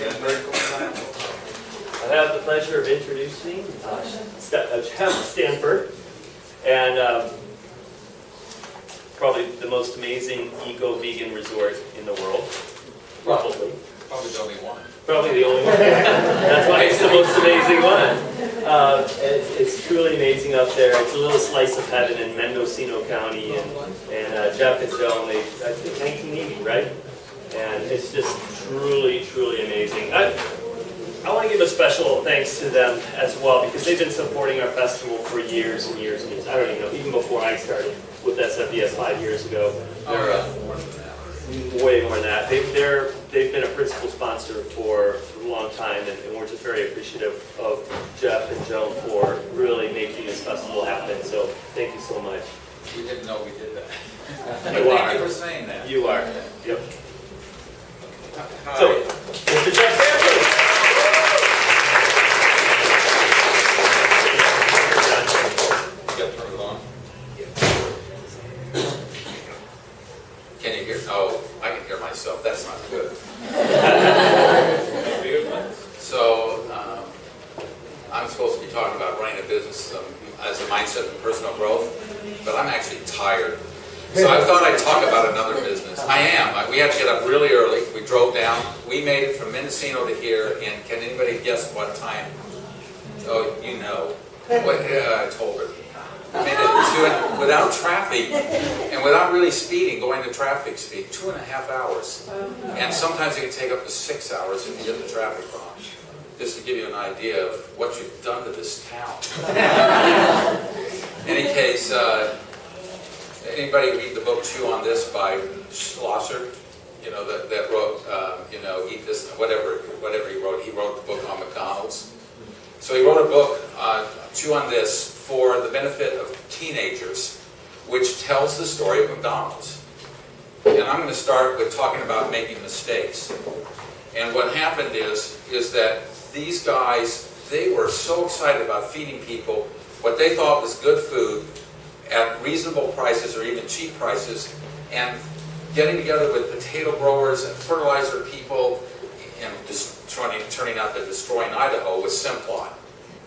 I have the pleasure of introducing Jeff Stanford, and probably the most amazing eco-vegan resort in the world. Probably. Probably the only one. Probably the only one. That's why it's the most amazing one. It's truly amazing up there. It's a little slice of heaven in Mendocino County, and Jeff and Joan, I think 1980, right? And it's just truly, truly amazing. I want to give a special thanks to them as well, because they've been supporting our festival for years and years and years. I don't even know, even before I started with SFDS 5 years ago. They're way more than that. They've been a principal sponsor for a long time, and we're just very appreciative of Jeff and Joan for really making this festival happen. So thank you so much. We didn't know we did that. You are. Thank you for saying that. You are. Yep. Hi. So, Mr. Jeff Stanford. Can you hear? Oh, I can hear myself. That's not good. So, I'm supposed to be talking about running a business as a mindset and personal growth, but I'm actually tired. So I thought I'd talk about another business. I am. We had to get up really early. We drove down. We made it from Mendocino to here, and can anybody guess what time? Oh, you know. I told her. I made it without traffic and without really speeding, going to traffic speed, 2.5 hours. And sometimes it can take up to 6 hours if you get the traffic wrong. Just to give you an idea of what you've done to this town. In any case, anybody read the book Chew on This by Schlosser? You know, that wrote, Eat This, whatever he wrote. He wrote the book on McDonald's. So he wrote a book, Chew on This, for the benefit of teenagers, which tells the story of McDonald's. And I'm going to start with talking about making mistakes. And what happened is that these guys, they were so excited about feeding people what they thought was good food at reasonable prices or even cheap prices, and getting together with potato growers and fertilizer people and just turning out to destroying Idaho with Simplot.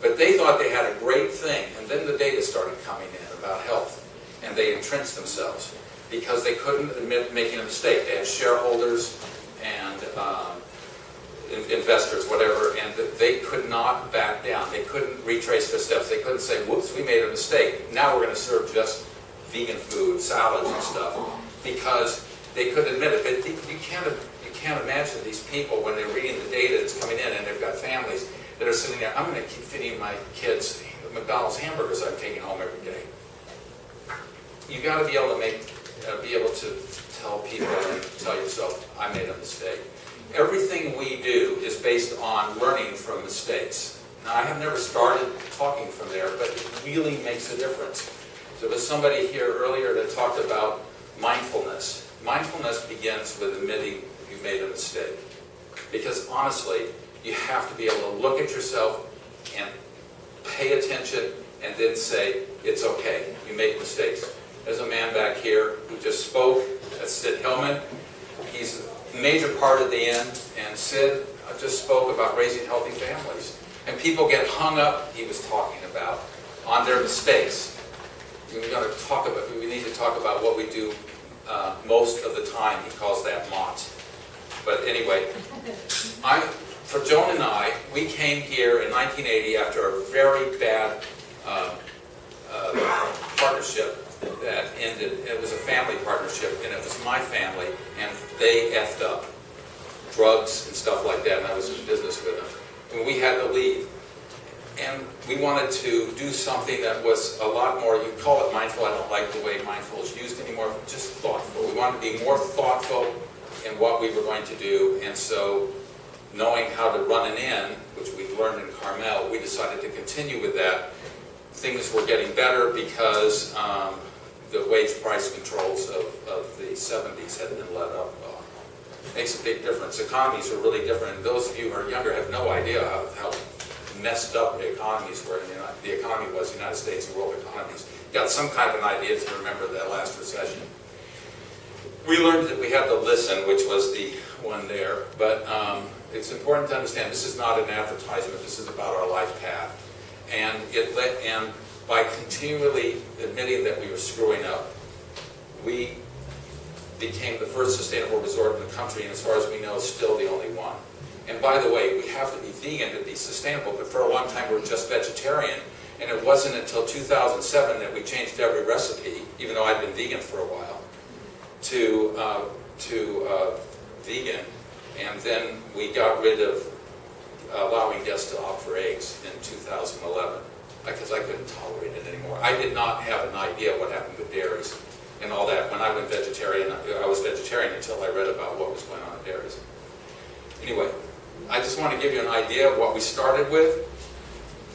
But they thought they had a great thing, and then the data started coming in about health, and they entrenched themselves because they couldn't admit making a mistake. They had shareholders and investors, whatever, and they could not back down. They couldn't retrace their steps. They couldn't say, whoops, we made a mistake. Now we're going to serve just vegan food, salads and stuff, because they couldn't admit it. But you can't imagine these people when they're reading the data that's coming in, and they've got families that are sitting there. I'm going to keep feeding my kids McDonald's hamburgers I'm taking home every day. You got to be able to tell people and tell yourself, I made a mistake. Everything we do is based on learning from mistakes. Now, I have never started talking from there, but it really makes a difference. There was somebody here earlier that talked about mindfulness. Mindfulness begins with admitting you made a mistake. Because honestly, you have to be able to look at yourself and pay attention and then say, it's okay, you make mistakes. There's a man back here who just spoke. That's Sid Hillman. He's a major part of the end, and Sid just spoke about raising healthy families. And people get hung up, he was talking about, on their mistakes. We need to talk about what we do most of the time. He calls that mott. But anyway, for Joan and I, we came here in 1980 after a very bad partnership that ended. It was a family partnership, and it was my family, and they effed up drugs and stuff like that, and I was in business with them. And we had to leave. And we wanted to do something that was a lot more, you call it mindful, I don't like the way mindful is used anymore, just thoughtful. We wanted to be more thoughtful in what we were going to do, and so knowing how to run an inn, which we learned in Carmel, we decided to continue with that. Things were getting better because the wage price controls of the 70s had been let up. Makes a big difference. Economies are really different. And those of you who are younger have no idea how messed up the economies were. The economy was the United States and world economies. Got some kind of an idea to remember that last recession. We learned that we had to listen, which was the one there, but it's important to understand this is not an advertisement. This is about our life path, and by continually admitting that we were screwing up, we became the first sustainable resort in the country, and as far as we know, still the only one. And by the way, we have to be vegan to be sustainable, but for a long time we were just vegetarian, and it wasn't until 2007 that we changed every recipe, even though I'd been vegan for a while, to vegan, and then we got rid of allowing guests to opt for eggs in 2011, because I couldn't tolerate it anymore. I did not have an idea what happened with dairies and all that. When I went vegetarian, I was vegetarian until I read about what was going on in dairies. Anyway, I just want to give you an idea of what we started with.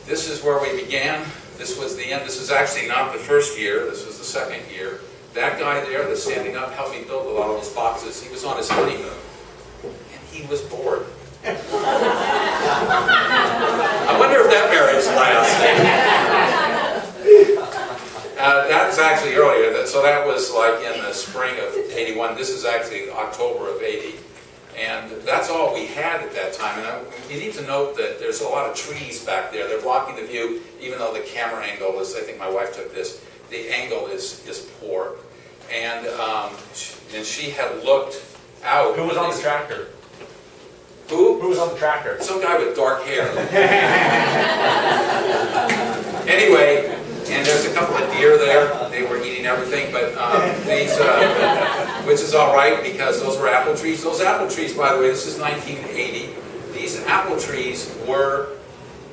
This is where we began. This was the end. This is actually not the first year. This was the second year. That guy there that's standing up helped me build a lot of those boxes. He was on his honeymoon, and he was bored. I wonder if that marriage lasts. That's actually earlier. So that was like in the spring of 81. This is actually October of 80. And that's all we had at that time. And you need to note that there's a lot of trees back there. They're blocking the view, even though the camera angle is, I think my wife took this, the angle is poor. And she had looked out. Who was on the tractor? Who? Who was on the tractor? Some guy with dark hair. Anyway, and there's a couple of deer there. They were eating everything, but which is all right because those were apple trees. Those apple trees, by the way, this is 1980. These apple trees were,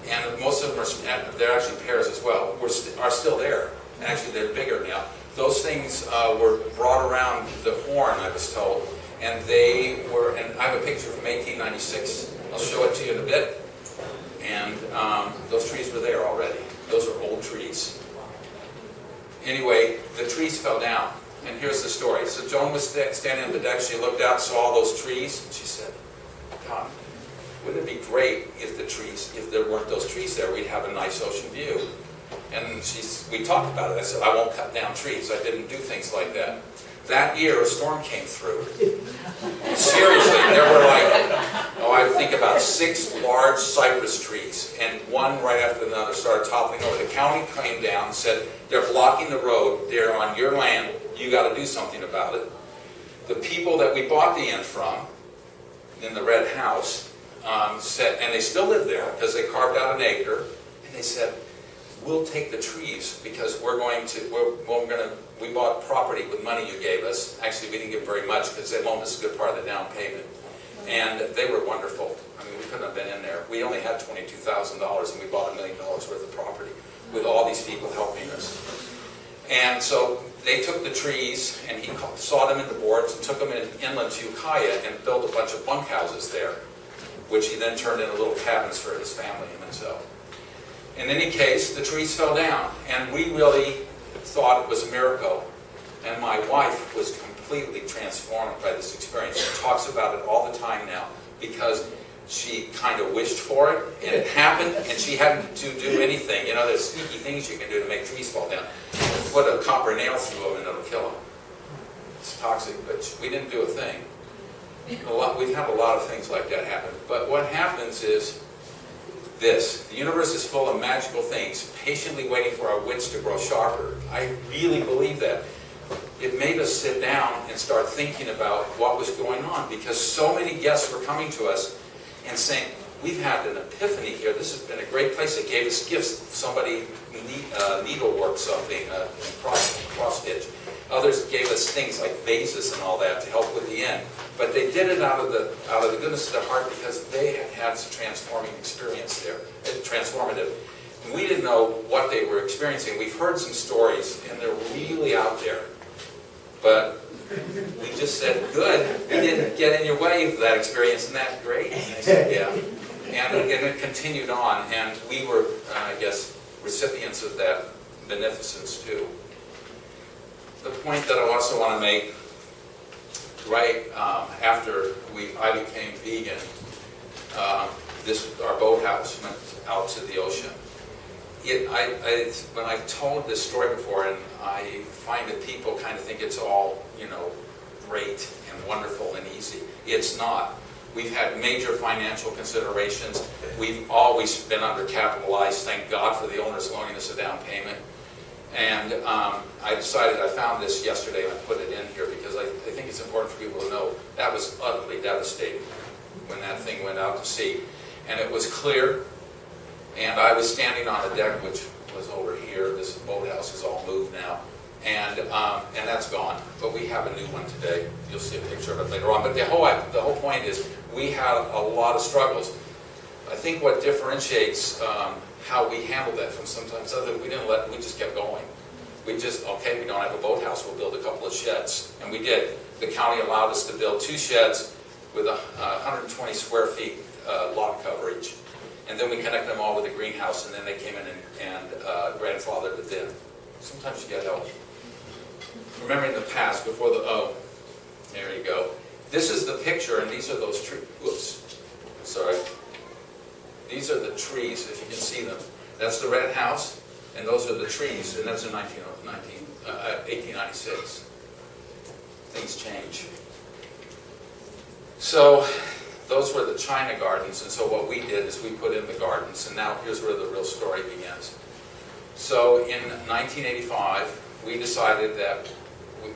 and most of them are, they're actually pears as well, are still there. And actually, they're bigger now. Those things were brought around the horn, I was told, and they were, and I have a picture from 1896. I'll show it to you in a bit. And those trees were there already. Those are old trees. Anyway, the trees fell down. And here's the story. So Joan was standing on the deck. She looked out, saw all those trees, and she said, God, wouldn't it be great if there weren't those trees there, we'd have a nice ocean view. And we talked about it. I said, I won't cut down trees. I didn't do things like that. That year, a storm came through. Seriously, there were I think about 6 large cypress trees, and one right after another started toppling over. The county came down and said, they're blocking the road. They're on your land. You got to do something about it. The people that we bought the inn from, in the red house, said, and they still live there because they carved out an acre, and they said, we'll take the trees because we bought property with money you gave us. Actually, we didn't give very much because they loaned us a good part of the down payment. And they were wonderful. I mean, we couldn't have been in there. We only had $22,000 and we bought $1 million worth of property with all these people helping us. And so they took the trees and he sawed them into boards and took them inland to Ukiah and built a bunch of bunkhouses there, which he then turned into little cabins for his family and himself. In any case, the trees fell down, and we really thought it was a miracle. And my wife was completely transformed by this experience. She talks about it all the time now because she kind of wished for it, and it happened, and she hadn't to do anything. You know, there's sneaky things you can do to make trees fall down. Put a copper nail through them, and it'll kill them. It's toxic, but we didn't do a thing. We've had a lot of things like that happen. But what happens is this. The universe is full of magical things, patiently waiting for our wits to grow sharper. I really believe that. It made us sit down and start thinking about what was going on because so many guests were coming to us and saying, we've had an epiphany here. This has been a great place. They gave us gifts. Somebody needleworked something, cross-stitch. Others gave us things like vases and all that to help with the end. But they did it out of the goodness of their heart because they had had some transforming experience there, transformative. And we didn't know what they were experiencing. We've heard some stories, and they're really out there. But we just said, good, we didn't get in your way of that experience, and that's great. And they said, yeah. And it continued on, and we were, I guess, recipients of that beneficence too. The point that I also want to make, right after I became vegan, our boathouse went out to the ocean. When I've told this story before, and I find that people kind of think it's all, great and wonderful and easy. It's not. We've had major financial considerations. We've always been undercapitalized. Thank God for the owners loaning us a down payment. And I decided, I found this yesterday and I put it in here because I think it's important for people to know that was utterly devastating when that thing went out to sea. And it was clear, and I was standing on a deck which was over here. This boathouse is all moved now. And that's gone, but we have a new one today. You'll see a picture of it later on. But the whole point is we had a lot of struggles. I think what differentiates how we handled that from sometimes other, we just kept going. We just, okay, we don't have a boathouse, we'll build a couple of sheds. And we did. The county allowed us to build 2 sheds with 120 square feet lot coverage. And then we connected them all with a greenhouse, and then they came in and grandfathered it in. Sometimes you get help. Remembering the past before there you go. This is the picture, and these are those trees. Whoops, sorry. These are the trees, if you can see them. That's the red house, and those are the trees, and that's in 1896. Things change. So, those were the China gardens, and so what we did is we put in the gardens, and now here's where the real story begins. So, in 1985, we decided that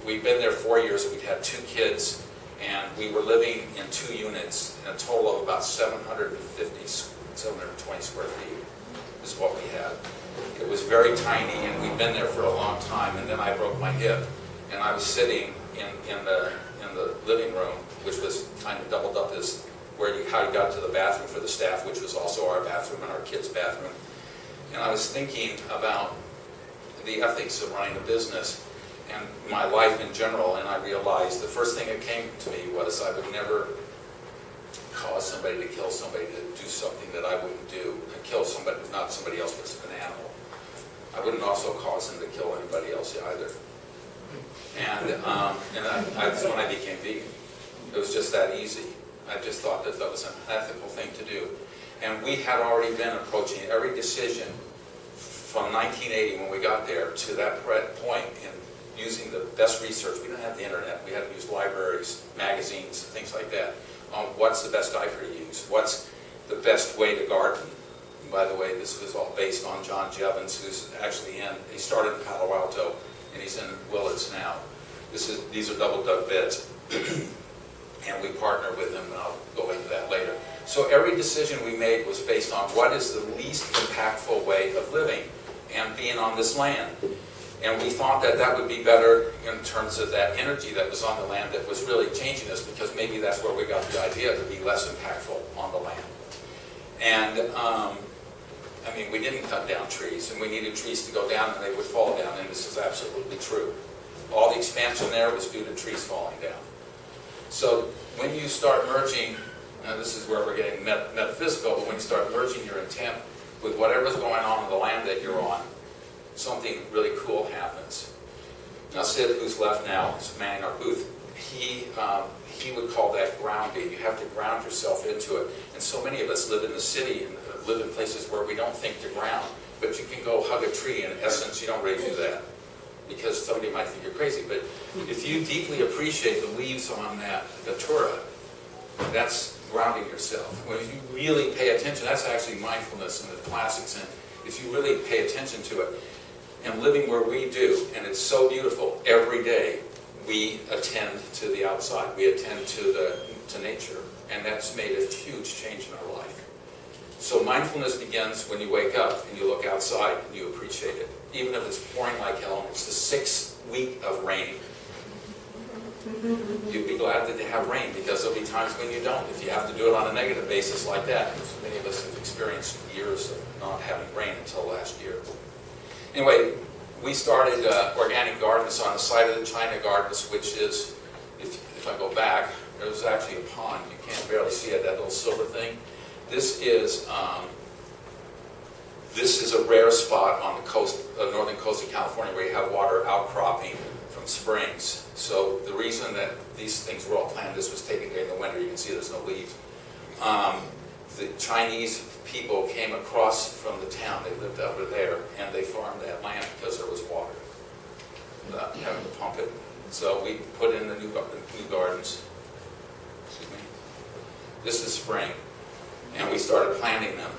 we'd been there 4 years, we'd had 2 kids, and we were living in 2 units, in a total of about 720 square feet is what we had. It was very tiny, and we'd been there for a long time, and then I broke my hip, and I was sitting in the living room, which was kind of doubled up as how you got to the bathroom for the staff, which was also our bathroom and our kids' bathroom. And I was thinking about the ethics of running a business and my life in general, and I realized the first thing that came to me was I would never cause somebody to kill somebody to do something that I wouldn't do. Kill somebody, not somebody else, but an animal. I wouldn't also cause them to kill anybody else either. And that's when I became vegan. It was just that easy. I just thought that was an ethical thing to do. And we had already been approaching every decision from 1980 when we got there to that point in using the best research. We didn't have the internet. We had to use libraries, magazines, things like that. What's the best diaper to use? What's the best way to garden? And by the way, this was all based on John Jevons, who's actually he started in Palo Alto, and he's in Willits now. These are double dug beds. And we partner with him, and I'll go into that later. So every decision we made was based on what is the least impactful way of living and being on this land. And we thought that that would be better in terms of that energy that was on the land that was really changing us, because maybe that's where we got the idea to be less impactful on the land. And I mean, we didn't cut down trees, and we needed trees to go down and they would fall down, and this is absolutely true. All the expansion there was due to trees falling down. So when you start merging, now this is where we're getting metaphysical, but when you start merging your intent with whatever's going on the land that you're on, something really cool happens. Now Sid, who's left now, is manning our booth, he would call that grounding. You have to ground yourself into it. And so many of us live in the city and live in places where we don't think to ground. But you can go hug a tree, in essence, you don't really do that, because somebody might think you're crazy. But if you deeply appreciate the leaves on that datura, that's grounding yourself. When you really pay attention, that's actually mindfulness in the classic sense. If you really pay attention to it, and living where we do, and it's so beautiful, every day we attend to the outside, we attend to nature, and that's made a huge change in our life. So mindfulness begins when you wake up and you look outside and you appreciate it. Even if it's pouring like hell, and it's the 6th week of rain, you'd be glad that they have rain, because there'll be times when you don't. If you have to do it on a negative basis like that, many of us have experienced years of not having rain until last year. Anyway, we started organic gardens on the side of the China gardens, which is, if I go back, there's actually a pond. You can't barely see it, that little silver thing. This is a rare spot on the coast, northern coast of California, where you have water outcropping from springs. So the reason that these things were all planted, this was taken during the winter. You can see there's no leaves. The Chinese people came across from the town. They lived over there, and they farmed that land because there was water, without having to pump it. So we put in the new gardens. Excuse me. This is spring, and we started planting them.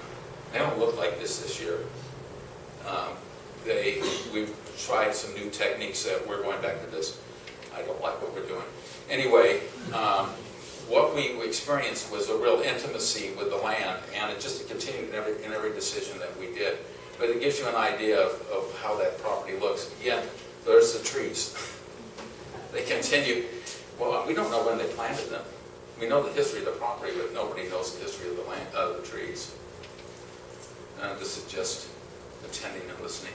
They don't look like this year. We've tried some new techniques that we're going back to this. I don't like what we're doing. Anyway, what we experienced was a real intimacy with the land, and it just continued in every decision that we did. But it gives you an idea of how that property looks. Again, there's the trees. They continue. Well, we don't know when they planted them. We know the history of the property, but nobody knows the history of the land, the trees. And this is just attending and listening.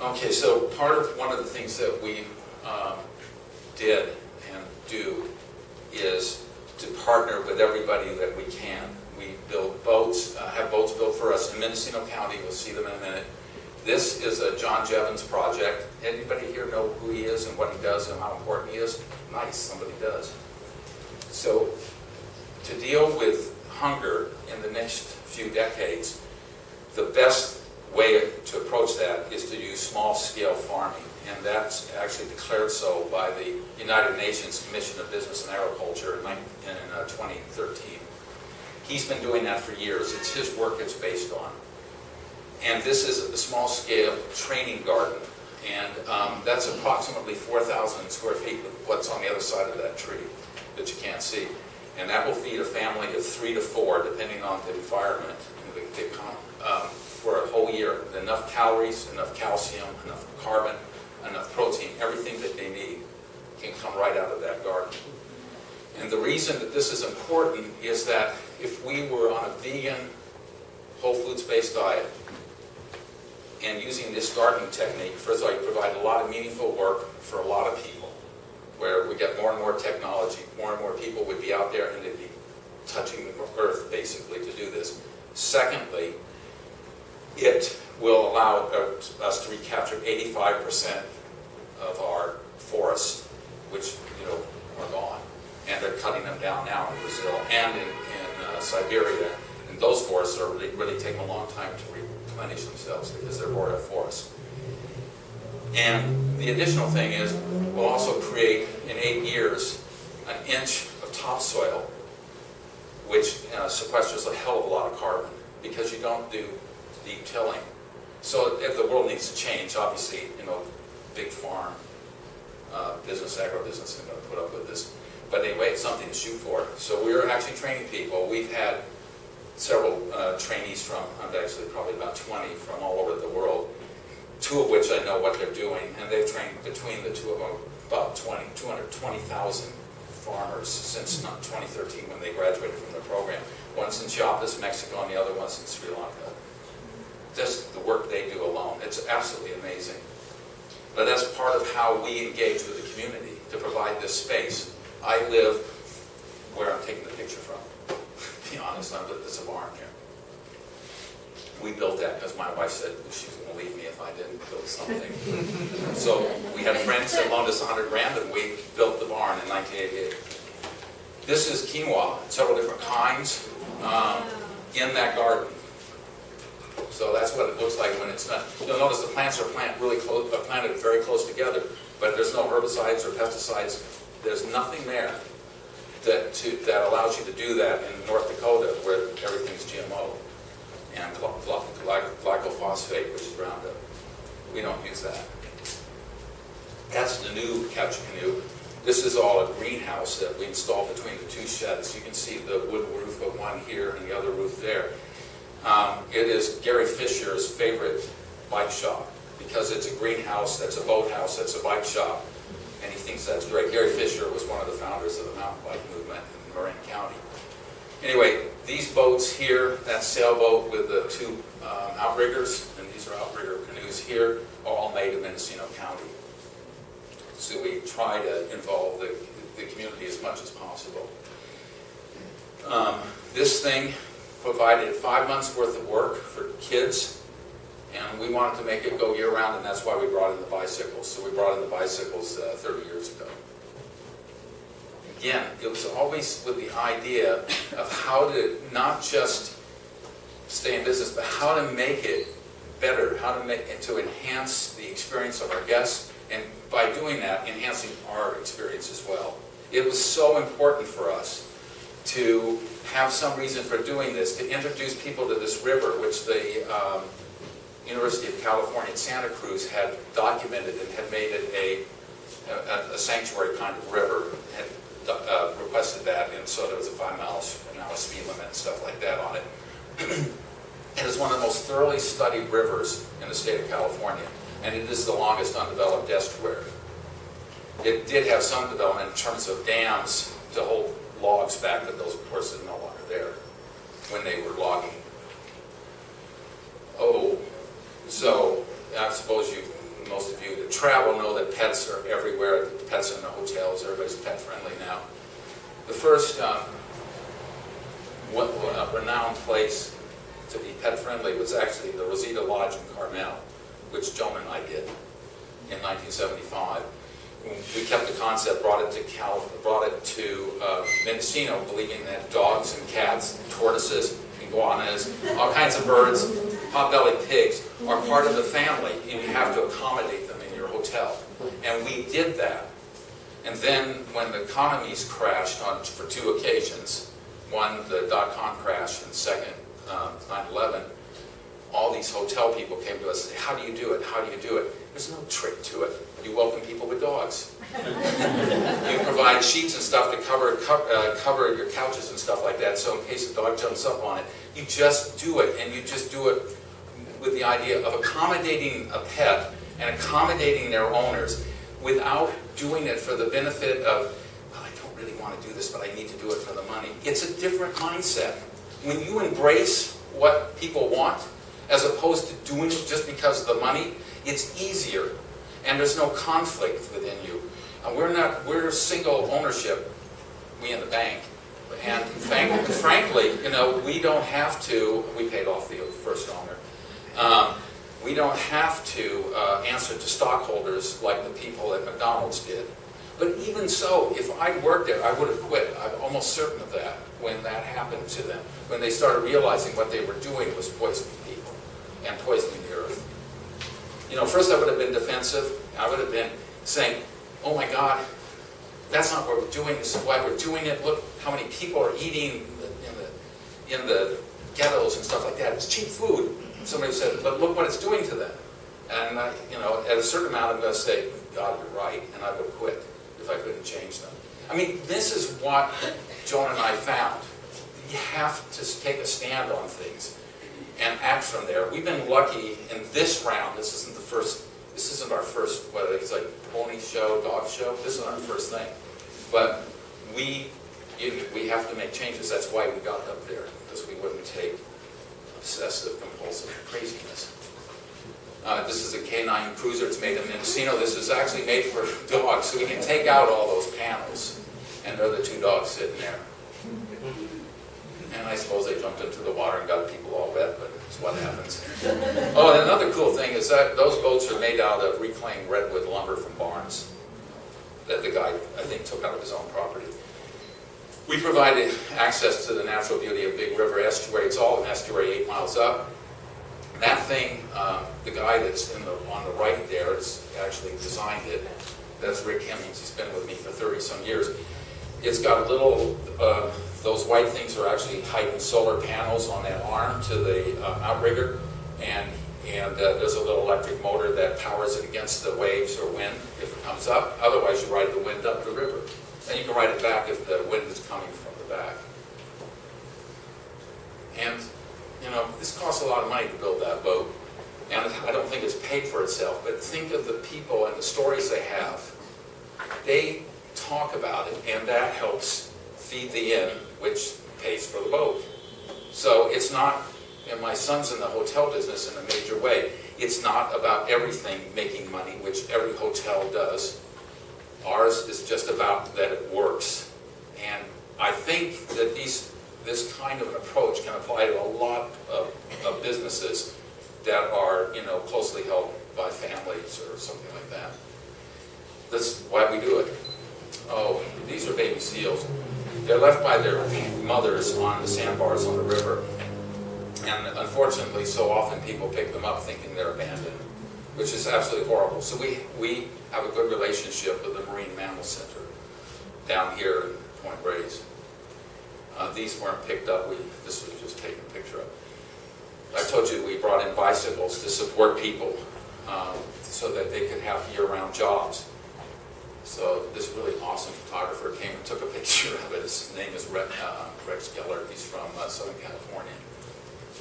Okay, so one of the things that we did and do is to partner with everybody that we can. We build boats, have boats built for us in Mendocino County. We'll see them in a minute. This is a John Jevons project. Anybody here know who he is and what he does and how important he is? Nice, somebody does. So to deal with hunger in the next few decades, the best way to approach that is to use small-scale farming, and that's actually declared so by the United Nations Commission of Business and Agriculture in 2013. He's been doing that for years. It's his work it's based on. And this is a small-scale training garden, and that's approximately 4,000 square feet with what's on the other side of that tree that you can't see. And that will feed a family of 3 to 4, depending on the environment, for a whole year. Enough calories, enough calcium, enough carbon, enough protein, everything that they need can come right out of that garden. And the reason that this is important is that if we were on a vegan, whole foods-based diet, and using this gardening technique, first of all, you provide a lot of meaningful work for a lot of people, where we get more and more technology, more and more people would be out there and they'd be touching the earth, basically, to do this. Secondly, it will allow us to recapture 85% of our forests, which are gone, and they're cutting them down now in Brazil and in Siberia. And those forests are really taking a long time to replenish themselves because they're boreal forests. And the additional thing is, we'll also create in 8 years an inch of topsoil, which sequesters a hell of a lot of carbon because you don't do deep tilling. So if the world needs to change, obviously, big farm, business, agribusiness is going to put up with this. But anyway, it's something to shoot for. So we're actually training people. We've had several trainees from, actually probably about 20 from all over the world, 2 of which I know what they're doing, and they've trained between the 2 of them about 220,000 farmers since 2013 when they graduated from the program. One's in Chiapas, Mexico, and the other one's in Sri Lanka. Just the work they do alone, it's absolutely amazing. But that's part of how we engage with the community, to provide this space. I live where I'm taking the picture from. To be honest, there's a barn here. We built that because my wife said she was going to leave me if I didn't build something. So we had friends that loaned us $100,000 and we built the barn in 1988. This is quinoa, several different kinds, in that garden. So that's what it looks like when it's done. You'll notice the plants are planted very close together, but there's no herbicides or pesticides. There's nothing there that allows you to do that in North Dakota, where everything's GMO and glyphosate, which is Roundup. We don't use that. That's the new Couch Canoe. This is all a greenhouse that we installed between the 2 sheds. You can see the wood roof of one here and the other roof there. It is Gary Fisher's favorite bike shop because it's a greenhouse, that's a boathouse, that's a bike shop, and he thinks that's great. Gary Fisher was one of the founders of the mountain bike movement in Marin County. Anyway, these boats here, that sailboat with the 2 outriggers, and these are outrigger canoes here, are all made in Mendocino County. So we try to involve the community as much as possible. This thing provided 5 months worth of work for kids, and we wanted to make it go year-round, and that's why we brought in the bicycles. So we brought in the bicycles 30 years ago. Again, it was always with the idea of how to not just stay in business, but how to make it better, how to make it to enhance the experience of our guests, and by doing that, enhancing our experience as well. It was so important for us to have some reason for doing this, to introduce people to this river, which the University of California at Santa Cruz had documented and had made it a sanctuary kind of river, had requested that, and so there was a 5-mile speed limit and stuff like that on it. It is one of the most thoroughly studied rivers in the state of California, and it is the longest undeveloped estuary. It did have some development in terms of dams to hold logs back, but those, of course, are no longer there when they were logging. Oh, so I suppose most of you that travel know that pets are everywhere. Pets in the hotels, everybody's pet friendly now. The first renowned place to be pet friendly was actually the Rosita Lodge in Carmel, which Joan and I did in 1975. We kept the concept, brought it to Mendocino, believing that dogs and cats, tortoises, iguanas, all kinds of birds, pot-bellied pigs are part of the family, and you have to accommodate them in your hotel. And we did that. And then when the economies crashed for 2 occasions, one, the dot-com crash, and second, 9/11, all these hotel people came to us and said, how do you do it? How do you do it? There's no trick to it. You welcome people with dogs. You provide sheets and stuff to cover your couches and stuff like that, so in case the dog jumps up on it, you just do it, and you just do it with the idea of accommodating a pet and accommodating their owners without doing it for the benefit of, well, I don't really want to do this, but I need to do it for the money. It's a different mindset. When you embrace what people want, as opposed to doing it just because of the money, it's easier, and there's no conflict within you. We're single ownership, we in the bank, and frankly, we don't have to, we paid off the first owner, we don't have to answer to stockholders like the people at McDonald's did. But even so, if I'd worked there, I would have quit. I'm almost certain of that when that happened to them. When they started realizing what they were doing was poisoning people and poisoning the earth. First I would have been defensive. I would have been saying, oh my God, that's not what we're doing. This is why we're doing it. Look how many people are eating in the ghettos and stuff like that. It's cheap food. Somebody said, but look what it's doing to them. And at a certain amount, I'm going to say, God, you're right, and I would quit if I couldn't change them. I mean, this is what Joan and I found. You have to take a stand on things and act from there. We've been lucky in this round. This isn't our first, whether it's like pony show, dog show. This isn't our first thing. But we have to make changes. That's why we got up there, because we wouldn't take obsessive, compulsive craziness. This is a canine cruiser. It's made in Mendocino. This is actually made for dogs, so we can take out all those panels. And there are the 2 dogs sitting there. And I suppose they jumped into the water and got people all wet, but it's what happens. Oh, and another cool thing is that those boats are made out of reclaimed redwood lumber from barns that the guy, I think, took out of his own property. We provided access to the natural beauty of Big River Estuary. It's all an estuary 8 miles up. That thing, the guy that's on the right there has actually designed it. That's Rick Hemmings. He's been with me for 30-some years. It's got little, those white things are actually hiding solar panels on that arm to the outrigger, and there's a little electric motor that powers it against the waves or wind if it comes up. Otherwise, you ride the wind up the river. And you can ride it back if the wind is coming from the back. And this costs a lot of money to build that boat, and I don't think it's paid for itself, but think of the people and the stories they have. They talk about it, and that helps feed the inn, which pays for the boat. So it's not, and my son's in the hotel business in a major way, it's not about everything making money, which every hotel does. Ours is just about that it works. And I think that this kind of an approach can apply to a lot of businesses that are, closely held by families or something like that. That's why we do it. Oh, these are baby seals. They're left by their mothers on the sandbars on the river. And unfortunately, so often people pick them up thinking they're abandoned, which is absolutely horrible. So we have a good relationship with the Marine Mammal Center. down here in Point Reyes. These weren't picked up. This was just taken a picture of. I told you we brought in bicycles to support people so that they could have year-round jobs. So this really awesome photographer came and took a picture of it. His name is Rex Geller. He's from Southern California.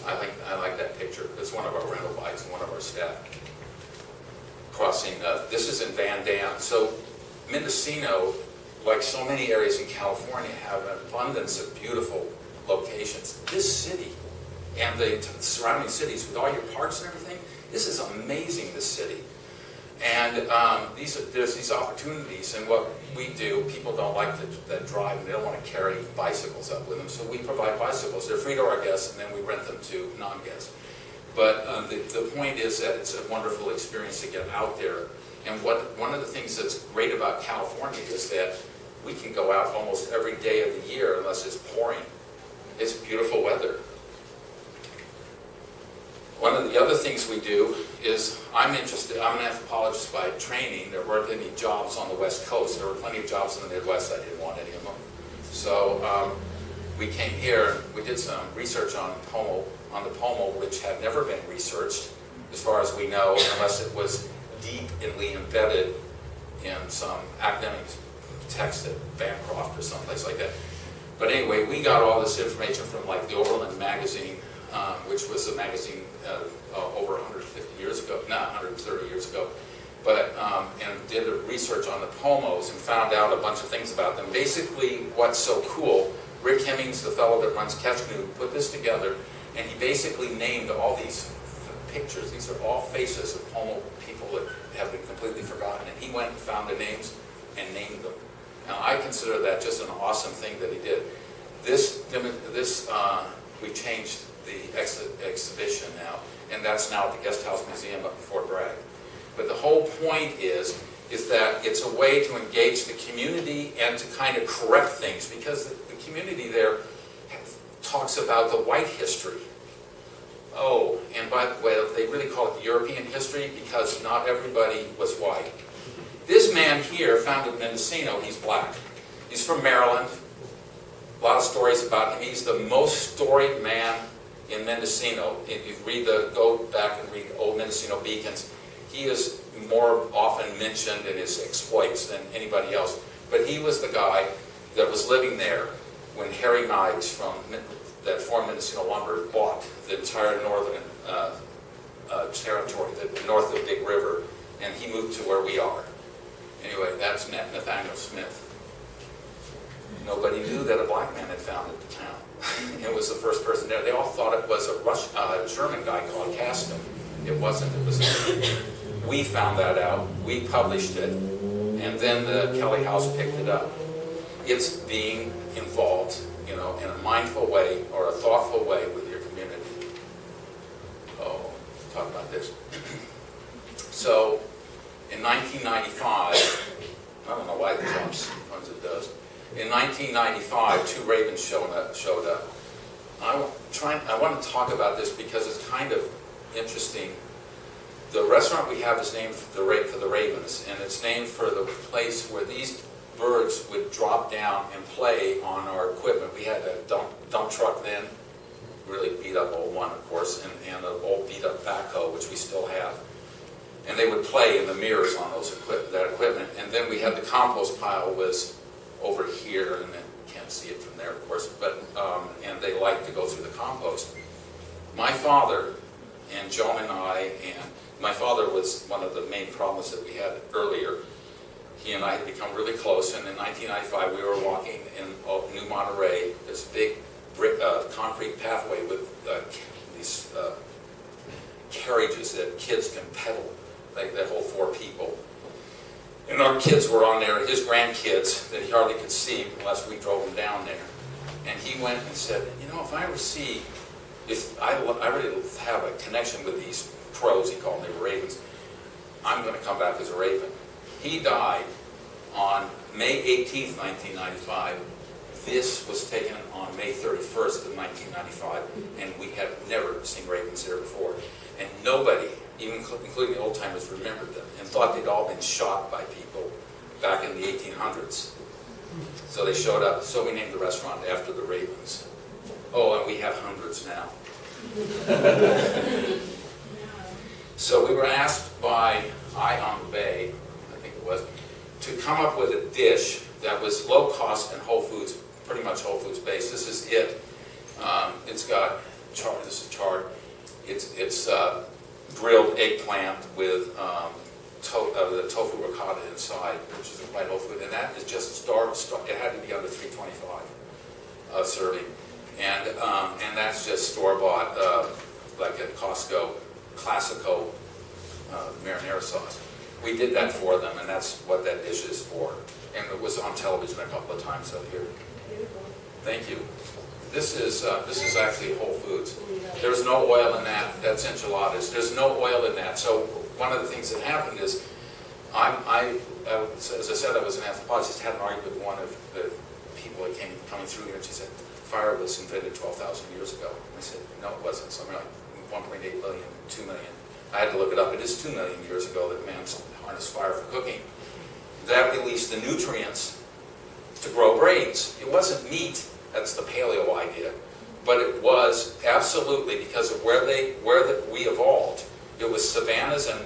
I like that picture. It's one of our rental bikes and one of our staff. Crossing, this is in Van Dam. So Mendocino, like so many areas in California, have an abundance of beautiful locations. This city and the surrounding cities with all your parks and everything, this is amazing, this city. And there's these opportunities, and what we do, people don't like that drive, and they don't want to carry bicycles up with them, so we provide bicycles. They're free to our guests, and then we rent them to non-guests. But the point is that it's a wonderful experience to get out there. And one of the things that's great about California is that we can go out almost every day of the year unless it's pouring. It's beautiful weather. One of the other things we do is, I'm an anthropologist by training. There weren't any jobs on the West Coast. There were plenty of jobs in the Midwest. I didn't want any of them. So we came here, we did some research on the Pomo, which had never been researched, as far as we know, unless it was deeply embedded in some academic text at Bancroft or someplace like that. But anyway, we got all this information from like the Overland magazine, which was a magazine over 150 years ago, not 130 years ago, but and did a research on the Pomos and found out a bunch of things about them. Basically, what's so cool, Rick Hemmings, the fellow that runs Catch Canoe, put this together, and he basically named all these pictures. These are all faces of Pomo people that have been completely forgotten, and he went and found the names and named them. Now, I consider that just an awesome thing that he did. We changed the exhibition now, and that's now at the Guest House Museum up in Fort Bragg. But the whole point is that it's a way to engage the community and to kind of correct things, because the community there talks about the white history. Oh, and by the way, they really call it European history because not everybody was white. This man here founded Mendocino. He's black. He's from Maryland. A lot of stories about him. He's the most storied man in Mendocino. If you go back and read old Mendocino Beacons, he is more often mentioned in his exploits than anybody else. But he was the guy that was living there when Harry Knives that formed Mendocino Lumber bought the entire northern territory, north of Big River, and he moved to where we are. Anyway, that's Nathaniel Smith. Nobody knew that a black man had founded the town. It was the first person there. They all thought it was a German guy called Caston. It wasn't. It was. We found that out. We published it, and then the Kelly House picked it up. It's being involved, in a mindful way or a thoughtful way with your community. Oh, talk about this. So, in 1995, I don't know why it jumps, sometimes it does. In 1995, two ravens showed up. I want to talk about this because it's kind of interesting. The restaurant we have is named for the ravens, and it's named for the place where these birds would drop down and play on our equipment. We had a dump truck then, really beat up old one, of course, and an old beat up backhoe, which we still have. And they would play in the mirrors on that equipment. And then we had the compost pile was over here, and then you can't see it from there, of course, but and they liked to go through the compost. My father and Joan and I, and my father was one of the main problems that we had earlier. He and I had become really close, and in 1995 we were walking in New Monterey, this big concrete pathway with these carriages that kids can pedal, like that hold 4 people. And our kids were on there, his grandkids, that he hardly could see unless we drove them down there. And he went and said, if I ever see, if I really have a connection with these crows, he called them, they were ravens, I'm going to come back as a raven. He died on May 18th, 1995. This was taken on May 31st of 1995, and we have never seen ravens there before. And nobody, even including the old-timers, remembered them and thought they'd all been shot by people back in the 1800s. So they showed up. So we named the restaurant after the ravens. Oh, and we have hundreds now. So we were asked by Eye on the Bay, I think it was, to come up with a dish that was low cost and Whole Foods, pretty much Whole Foods based. This is it. It's got chard. This is chard. It's grilled eggplant with the tofu ricotta inside, which is a quite whole food, and that is just it had to be under 325 serving, and that's just store bought, like at Costco, Classico marinara sauce. We did that for them, and that's what that dish is for. And it was on television a couple of times up here. Thank you. This is actually Whole Foods. There's no oil in that. That's enchiladas. There's no oil in that. So one of the things that happened is, as I said, I was an anthropologist. Had an argument with one of the people that coming through here, and she said, fire was invented 12,000 years ago. And I said, no, it wasn't. Something like 1.8 million, 2 million. I had to look it up. It is 2 million years ago that man harnessed fire for cooking. That released the nutrients to grow brains. It wasn't meat. That's the paleo idea. But it was absolutely because of where we evolved. It was savannas and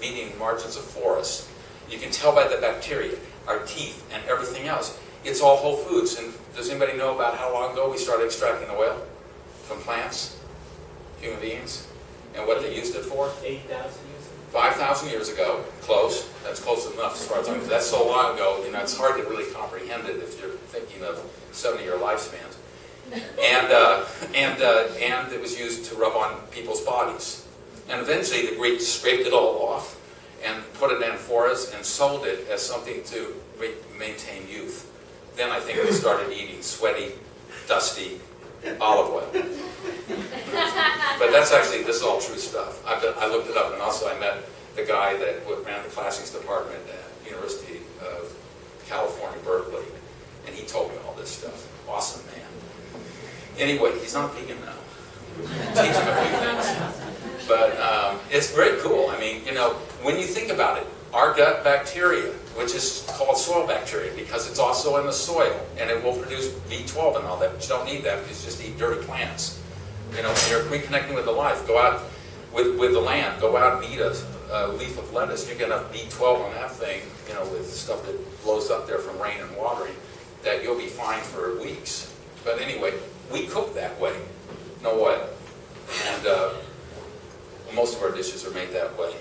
meeting margins of forests. You can tell by the bacteria, our teeth, and everything else. It's all Whole Foods. And does anybody know about how long ago we started extracting oil from plants, human beings, and what they used it for? 8,000 years ago. 5,000 years ago. Close. That's close enough as far as I'm concerned. That's so long ago, it's hard to really comprehend it if you're thinking of 70-year lifespans. And it was used to rub on people's bodies. And eventually the Greeks scraped it all off and put it in amphoras and sold it as something to maintain youth. Then I think we started eating sweaty, dusty olive oil. But this is all true stuff. I looked it up, and also I met the guy that ran the classics department at University of California, Berkeley, and he told me all this stuff. Awesome man. Anyway, he's not vegan now. Teach him a few things. But it's very cool. I mean, when you think about it, our gut bacteria, which is called soil bacteria because it's also in the soil, and it will produce B12 and all that, but you don't need that because you just eat dirty plants. When you're reconnecting with the life, go out with the land, go out and eat a leaf of lettuce. You get enough B12 on that thing, with stuff that blows up there from rain and watering, that you'll be fine for weeks. But anyway, we cook that way, no oil. And most of our dishes are made that way.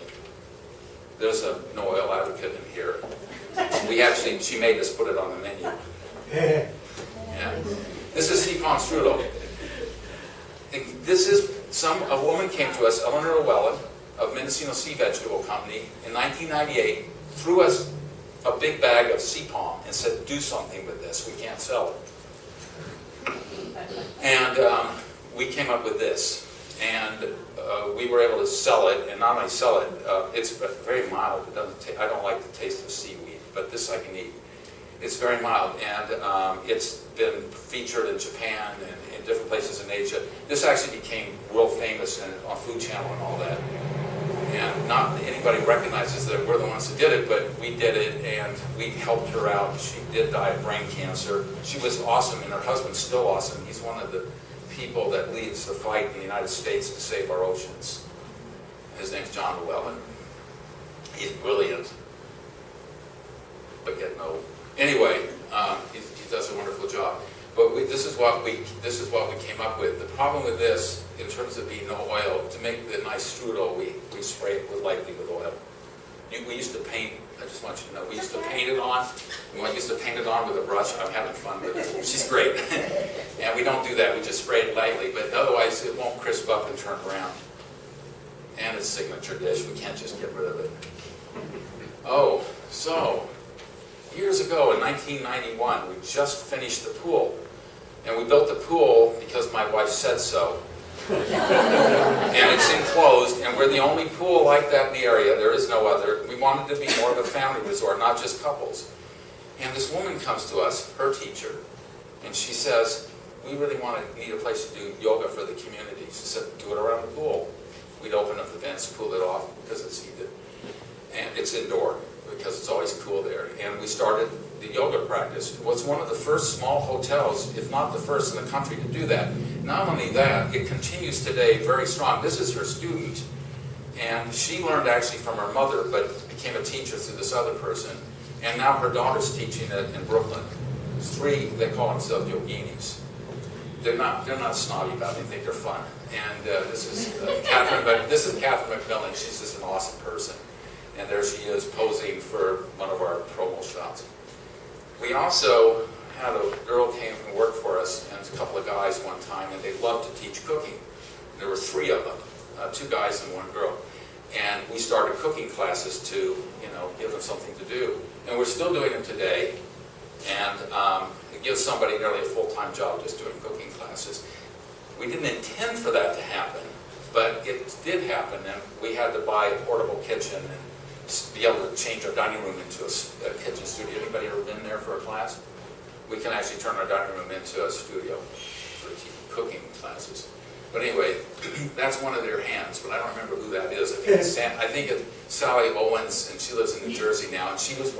There's a no oil advocate in here. She made us put it on the menu. Yeah. This is sea palm strudel. A woman came to us, Eleanor Llewellyn, of Mendocino Sea Vegetable Company, in 1998, threw us a big bag of sea palm and said, do something with this, we can't sell it. And we came up with this. And we were able to sell it, and not only sell it, it's very mild. I don't like the taste of seaweed, but this I can eat. It's very mild, and it's been featured in Japan and in different places in Asia. This actually became world famous on Food Channel and all that. And not anybody recognizes that we're the ones who did it, but we did it, and we helped her out. She did die of brain cancer. She was awesome, and her husband's still awesome. He's one of the people that leads the fight in the United States to save our oceans. His name's John Llewellyn. He's brilliant, but yet no. Anyway, he does a wonderful job. But this is what we came up with. The problem with this, in terms of being no oil, to make the nice strudel, we spray it lightly with oil. We used to paint. I just want you to know, we used to paint it on. We used to paint it on with a brush. I'm having fun with it. She's great. And we don't do that. We just spray it lightly. But otherwise, it won't crisp up and turn around. And it's a signature dish. We can't just get rid of it. Oh, so years ago in 1991, we just finished the pool. And we built the pool because my wife said so. And it's enclosed, and we're the only pool like that in the area. There is no other. We wanted to be more of a family resort, not just couples. And this woman comes to us, her teacher, and she says, we really need a place to do yoga for the community. She said, do it around the pool. We'd open up the vents, cool it off because it's heated. And it's indoor. because it's always cool there. And we started the yoga practice. It was one of the first small hotels, if not the first in the country, to do that. Not only that, it continues today very strong. This is her student, and she learned actually from her mother, but became a teacher through this other person. And now her daughter's teaching it in Brooklyn. Three, they call themselves yoginis. They're not snobby about it. They think they're fun. And this is Catherine. But this is Catherine McMillan. She's just an awesome person. And there she is posing for one of our promo shots. We also had a girl came and worked for us, and a couple of guys one time, and they loved to teach cooking. There were three of them, two guys and one girl. And we started cooking classes to, give them something to do. And we're still doing them today. And it gives somebody nearly a full-time job just doing cooking classes. We didn't intend for that to happen, but it did happen, and we had to buy a portable kitchen and be able to change our dining room into a kitchen studio. Anybody ever been there for a class? We can actually turn our dining room into a studio for cooking classes. But anyway, that's one of their hands, but I don't remember who that is. I think it's Sally Owens, and she lives in New Jersey now, and she was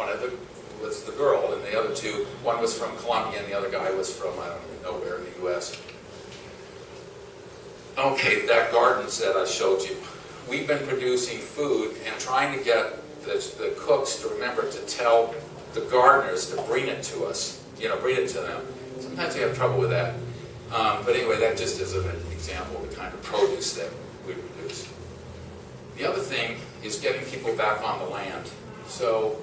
was the girl, and the other two, one was from Colombia, and the other guy was from, I don't even know where in the U.S. Okay, that garden set I showed you. We've been producing food and trying to get the cooks to remember to tell the gardeners to bring it to us, bring it to them. Sometimes we have trouble with that. But anyway, that just is an example of the kind of produce that we produce. The other thing is getting people back on the land. So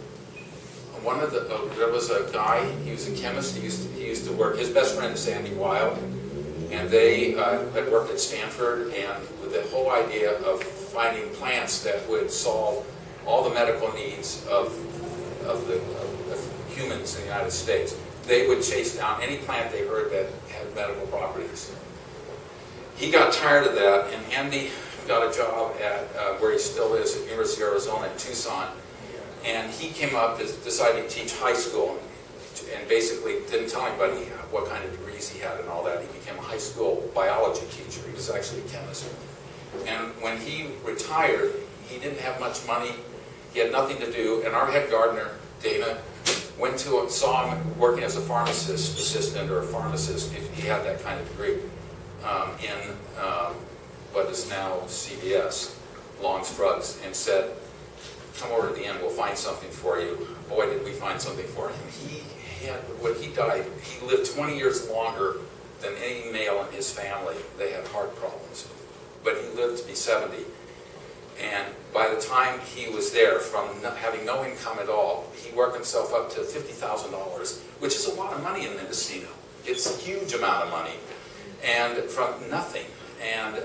there was a guy, he was a chemist, he used to work, his best friend is Sandy Weil, and they had worked at Stanford, and with the whole idea of finding plants that would solve all the medical needs of humans in the United States. They would chase down any plant they heard that had medical properties. He got tired of that, and Andy got a job at where he still is at University of Arizona in Tucson. And he came up, decided to teach high school, and basically didn't tell anybody what kind of degrees he had and all that. He became a high school biology teacher. He was actually a chemist. And when he retired, he didn't have much money. He had nothing to do. And our head gardener, Dana, saw him working as a pharmacist assistant or a pharmacist, if he had that kind of degree, in what is now CVS, Long's Drugs, and said, come over to the end, we'll find something for you. Boy, did we find something for him. When he died, he lived 20 years longer than any male in his family. They had heart problems. But he lived to be 70. And by the time he was there, from having no income at all, he worked himself up to $50,000, which is a lot of money in Mendocino. It's a huge amount of money. And from nothing. And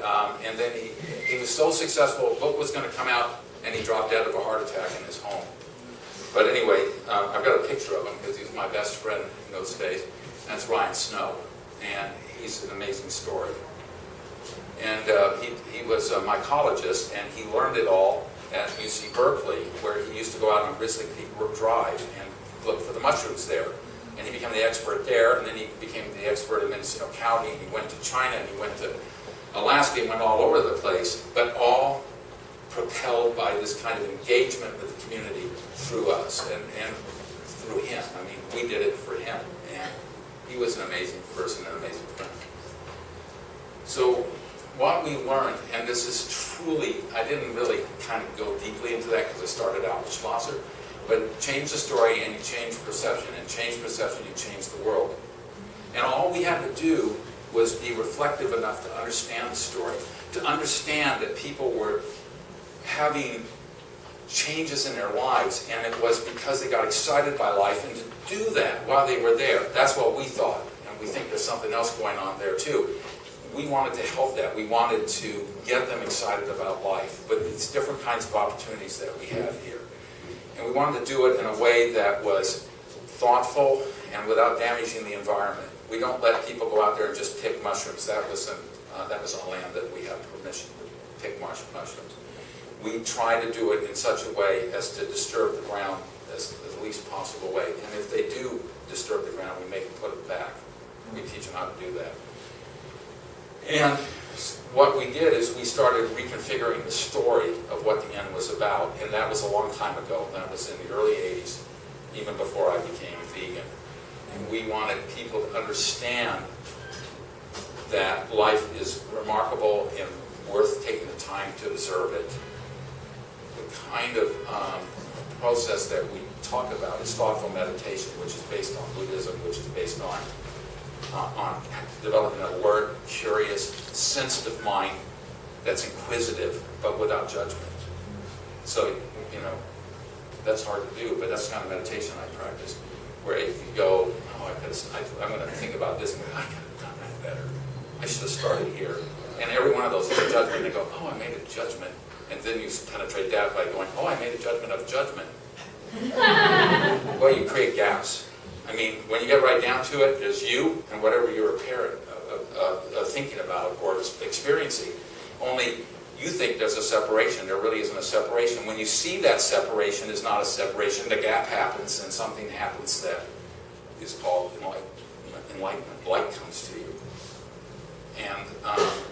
then he was so successful, a book was going to come out, and he dropped dead of a heart attack in his home. But anyway, I've got a picture of him because he was my best friend in those days. That's Ryan Snow, and he's an amazing story. And he was a mycologist, and he learned it all at UC Berkeley, where he used to go out on Grizzly Peak Drive and look for the mushrooms there. And he became the expert there, and then he became the expert in Mendocino County, and he went to China, and he went to Alaska, and went all over the place, but all propelled by this kind of engagement with the community through us and through him. I mean, we did it for him, and he was an amazing person, an amazing friend. So what we learned, and this is truly, I didn't really kind of go deeply into that because I started out with Schlosser, but change the story and you change perception, and change perception, you change the world. And all we had to do was be reflective enough to understand the story, to understand that people were having changes in their lives, and it was because they got excited by life, and to do that while they were there. That's what we thought, and we think there's something else going on there too. We wanted to help that. We wanted to get them excited about life, but it's different kinds of opportunities that we have here. And we wanted to do it in a way that was thoughtful and without damaging the environment. We don't let people go out there and just pick mushrooms. That was on land that we had permission to pick mushrooms. We try to do it in such a way as to disturb the ground as the least possible way. And if they do disturb the ground, we make them put it back. We teach them how to do that. And what we did is we started reconfiguring the story of what the end was about, and that was a long time ago. That was in the early 80s, even before I became vegan. And we wanted people to understand that life is remarkable and worth taking the time to observe it. The kind of process that we talk about is thoughtful meditation, which is based on Buddhism, which is based on developing a alert, curious, sensitive mind that's inquisitive, but without judgment. So, that's hard to do, but that's the kind of meditation I practice, where if you go, I'm going to think about this, and I could have done that better. I should have started here. And every one of those is a judgment. And go, oh, I made a judgment. And then you penetrate that by going, oh, I made a judgment of judgment. Well, you create gaps. I mean, when you get right down to it, there's you and whatever you're a parent thinking about or experiencing. Only you think there's a separation. There really isn't a separation. When you see that separation is not a separation, the gap happens and something happens that is called enlightenment. Light comes to you. And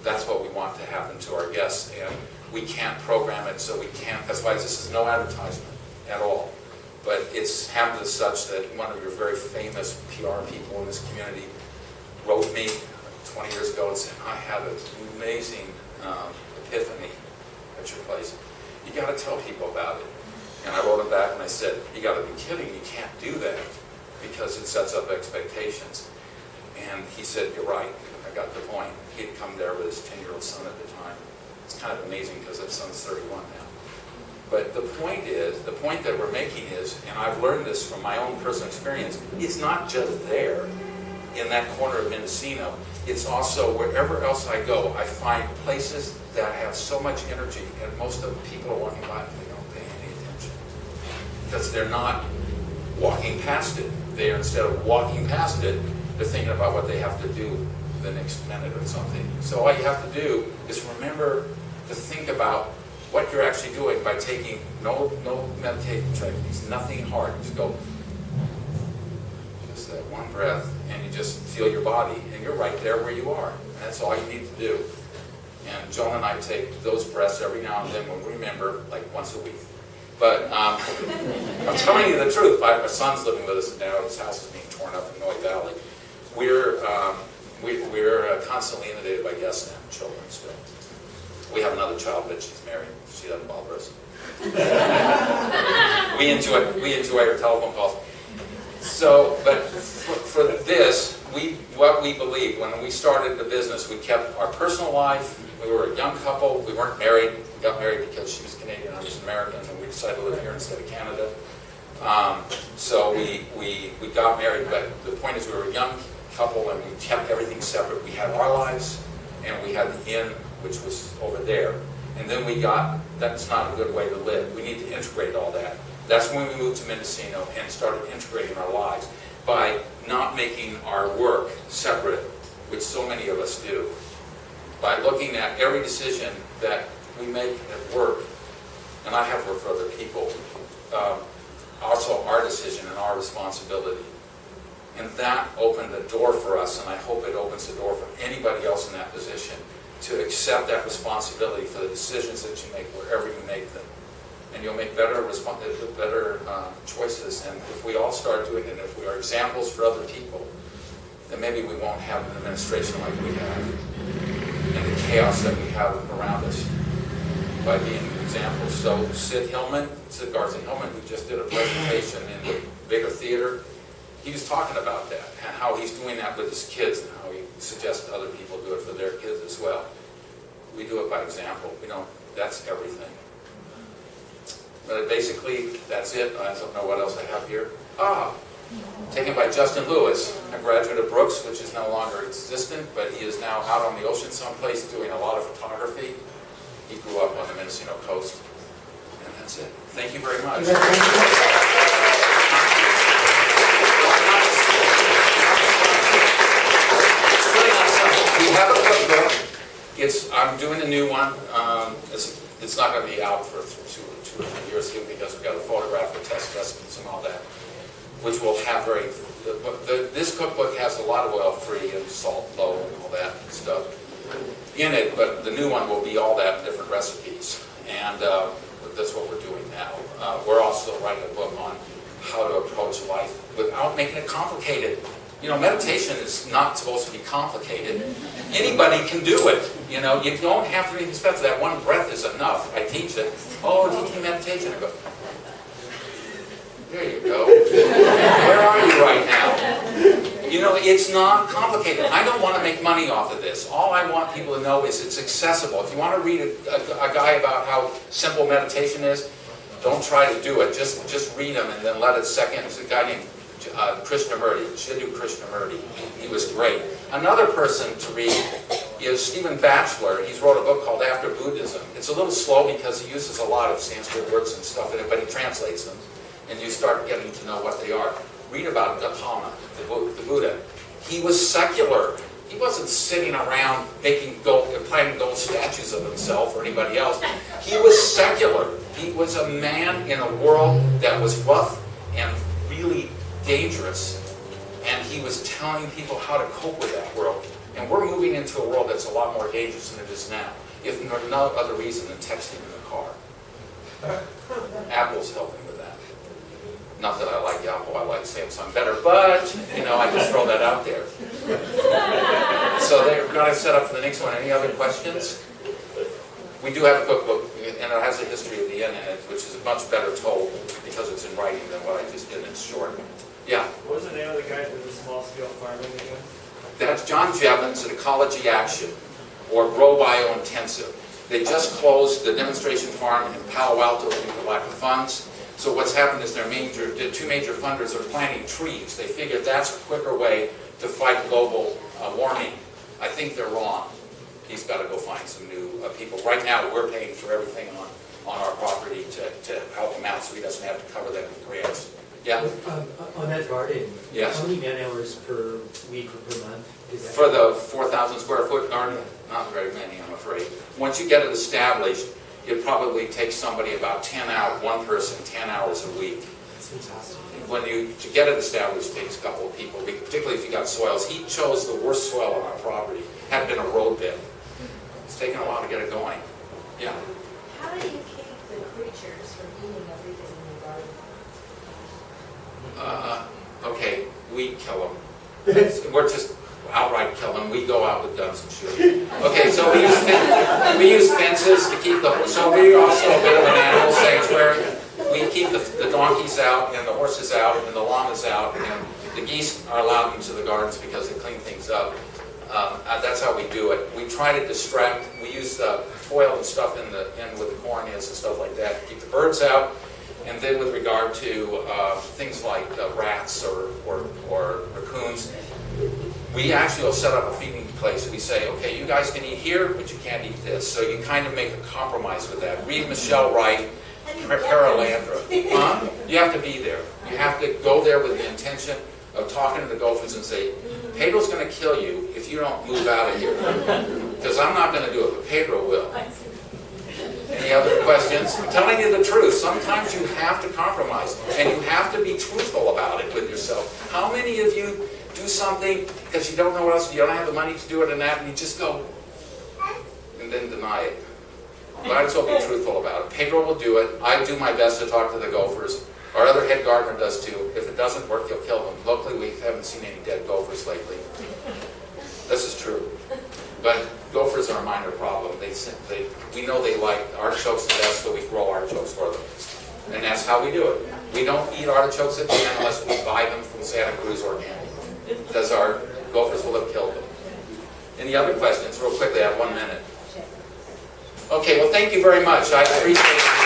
that's what we want to happen to our guests. And we can't program it, so we can't. That's why this is no advertisement at all. But it's happened as such that one of your very famous PR people in this community wrote me 20 years ago and said, I had an amazing epiphany at your place. You got to tell people about it. And I wrote him back and I said, you got to be kidding. You can't do that because it sets up expectations. And he said, you're right. I got the point. He'd come there with his 10-year-old son at the time. It's kind of amazing because his son's 31 now. But the point that we're making is, and I've learned this from my own personal experience, it's not just there in that corner of Mendocino. It's also wherever else I go, I find places that have so much energy, and most of the people are walking by and they don't pay any attention. Because they're not walking past it. They're, instead of walking past it, they're thinking about what they have to do the next minute or something. So all you have to do is remember to think about what you're actually doing by taking no meditation techniques, nothing hard. Just go, just that one breath, and you just feel your body, and you're right there where you are. And that's all you need to do. And Joan and I take those breaths every now and then when we remember, like once a week. But I'm telling you the truth. My son's living with us now. His house is being torn up in Noy Valley. We're constantly inundated by guests and children still. We have another child, but she's married. She doesn't bother us. we enjoy her telephone calls. So, but for this, what we believe when we started the business, we kept our personal life. We were a young couple. We weren't married. We got married because she was Canadian, I was American, and we decided to live here instead of Canada. So we got married, but the point is we were a young couple and we kept everything separate. We had our lives and we had the inn, which was over there. And then that's not a good way to live. We need to integrate all that. That's when we moved to Mendocino and started integrating our lives by not making our work separate, which so many of us do. By looking at every decision that we make at work, and I have worked for other people, also our decision and our responsibility. And that opened the door for us, and I hope it opens the door for anybody else in that position to accept that responsibility for the decisions that you make wherever you make them. And you'll make better choices. And if we all start doing it, and if we are examples for other people, then maybe we won't have an administration like we have, and the chaos that we have around us by being examples. So Sid Garza Hillman, who just did a presentation in the bigger theater, he was talking about that, and how he's doing that with his kids, and how he suggests other people do it for their kids as well. We do it by example. That's everything. But basically, that's it. I don't know what else I have here. Taken by Justin Lewis, a graduate of Brooks, which is no longer existent, but he is now out on the ocean someplace doing a lot of photography. He grew up on the Mendocino coast. And that's it. Thank you very much. We have a cookbook. I'm doing a new one. It's not going to be out for two or 3 years here because we've got to photograph the test recipes and all that, which will have this cookbook has a lot of oil-free and salt low and all that stuff. in it, but the new one will be all that different recipes. And that's what we're doing now. We're also writing a book on how to approach life without making it complicated. You know, meditation is not supposed to be complicated. Anybody can do it. You know, you don't have to be expensive. That one breath is enough. I teach it. Oh, teaching meditation. I go, there you go. Where are you right now? You know, it's not complicated. I don't want to make money off of this. All I want people to know is it's accessible. If you want to read a guy about how simple meditation is, don't try to do it. Just read them and then let it sink in. There's a guy named Krishnamurti, Jiddu Krishnamurti. He was great. Another person to read is Stephen Batchelor. He's wrote a book called After Buddhism. It's a little slow because he uses a lot of Sanskrit words and stuff in it, but he translates them. And you start getting to know what they are. Read about Gautama, the Buddha. He was secular. He wasn't sitting around planting gold statues of himself or anybody else. He was secular. He was a man in a world that was rough and really dangerous. And he was telling people how to cope with that world. And we're moving into a world that's a lot more dangerous than it is now, if for no other reason than texting in the car. Apple's helping with that. Not that I like Apple, I like Samsung better, but, you know, I just throw that out there. So they're going to set up for the next one. Any other questions? We do have a cookbook, and it has a history of the inn in it, which is much better told because it's in writing than what I just did in short. Yeah? What was the name of the guy with the small-scale farming again? That's John Jevons at Ecology Action, or Grow Biointensive. They just closed the demonstration farm in Palo Alto due to lack of funds. So what's happened is the two major funders are planting trees. They figured that's a quicker way to fight global warming. I think they're wrong. He's got to go find some new people. Right now, we're paying for everything on our property to help him out so he doesn't have to cover that with grants. Yeah? On that garden, yes. How many man-hours per week or per month is that? For the 4,000 square foot garden, not very many, I'm afraid. Once you get it established, it probably takes somebody about 10 hours, one person, 10 hours a week. That's fantastic. To get it established, it takes a couple of people, particularly if you got soils. He chose the worst soil on our property. Had been a road bed. It's taken a while to get it going. Yeah. How do you keep the creatures from eating everything in the garden? Okay, we kill them. We're just outright kill them. We go out with guns and shoot. Okay, so we use fences to keep the. So we're also a bit of an animal sanctuary. We keep the donkeys out and the horses out and the llamas out, and the geese are allowed into the gardens because they clean things up. That's how we do it. We try to distract. We use foil and stuff in with the corn is and stuff like that to keep the birds out. And then with regard to things like rats or raccoons, we actually will set up a feeding place. We say, okay, you guys can eat here, but you can't eat this. So you kind of make a compromise with that. Read Michelle Wright, Paralandra. You have to be there. You have to go there with the intention of talking to the gophers and say, Pedro's going to kill you if you don't move out of here. Because I'm not going to do it, but Pedro will. Any other questions? I'm telling you the truth. Sometimes you have to compromise, and you have to be truthful about it with yourself. How many of you do something because you don't know what else, you don't have the money to do it and that, and you just go and then deny it? Might as well be truthful about it. Pedro will do it. I do my best to talk to the gophers. Our other head gardener does too. If it doesn't work, he'll kill them. Locally, we haven't seen any dead gophers lately. This is true. But gophers are a minor problem. We know they like artichokes the best, so we grow artichokes for them. And that's how we do it. We don't eat artichokes at the end unless we buy them from Santa Cruz Organic, because our gophers will have killed them. Any other questions? Real quickly, I have 1 minute. Okay, well, thank you very much. I appreciate it.